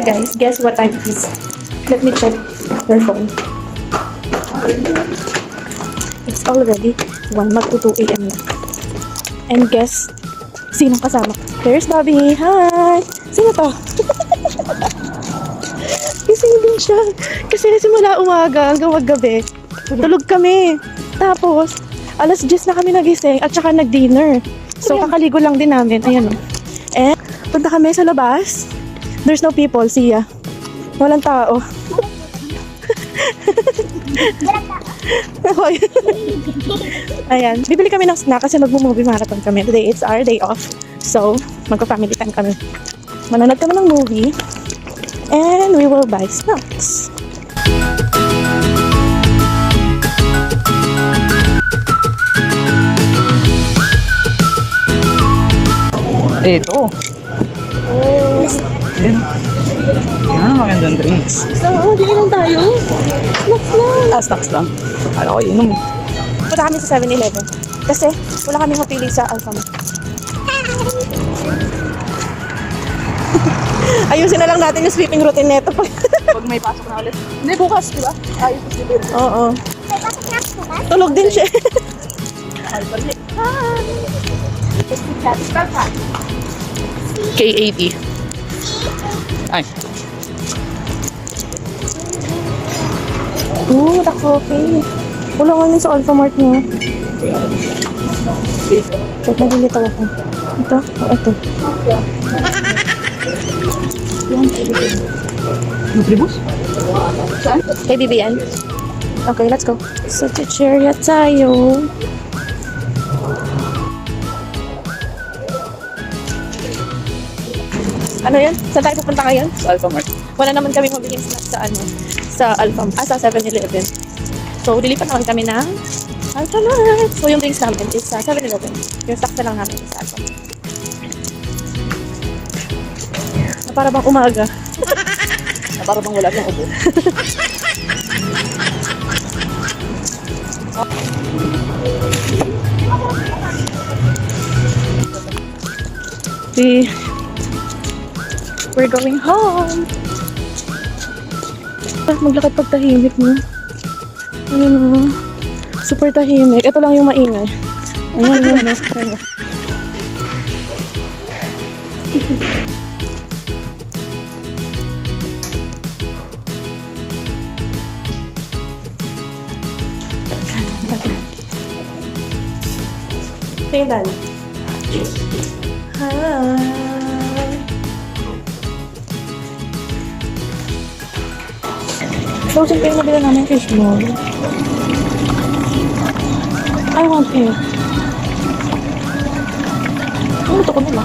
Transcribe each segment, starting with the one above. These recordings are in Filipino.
Hi guys, guess what time it is? Let me check your phone. It's already 1 mag to 2 a.m. na. And guess, sinong kasama? There's Bobby. Hi! Sino to? Gising din siya. Kasi simula umaga hanggang maggabi, tulog kami. Tapos, alas 10 na kami nagising at saka nag-dinner. So, kakaligo lang din namin. Ayan o. And, punta kami sa labas. There's no people. Siya. Walang tao. Ayan. Bibili kami ng snack kasi mag-movie marathon kami. Today, it's our day off. So, magpa-family time kami. Manonood kami ng movie. And we will buy snacks. Ito. Yan, magandang drinks. So, hindi lang tayo. Snacks lang. Snacks lang. Kala ko inom. Punta kami sa 7-Eleven. Kasi wala kami mapili sa Alphamart. Ayusin na lang natin yung sleeping routine neto pag Pag may pasok na ulit. Hindi, bukas, di ba? Ayos na sleeping. Oo. Tulog din siya. K80. Ay. Okay. Wala nga yun sa Alphamart mo. Check na din ito ako. Ito? O ito? Nutribus? Saan? Kay BBN? Okay, let's go. So, chicheria tayo. Ano yan? Saan tayo pupunta ngayon? Sa Alphamart. Wala naman kami mabiling snack sa sa sa 7-Eleven. So, lilipat naman kami ng Alphamart. So, yung drinks namin is sa 7-Eleven. Yung snacks na lang namin is sa Alphamart. Na para bang umaga. Na para bang wala siyang ubo. We're going home. Maglakad pag tahimik mo. Ayun o. Super tahimik. Ito lang yung maingay. Ayun. Ayun. Tingnan. Hi. So, simple yung nabila namin fishball. I want it. Ito ko nila.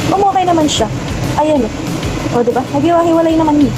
Okay naman siya. Ayan o. O, diba? Naghiwa-hiwalay naman yun.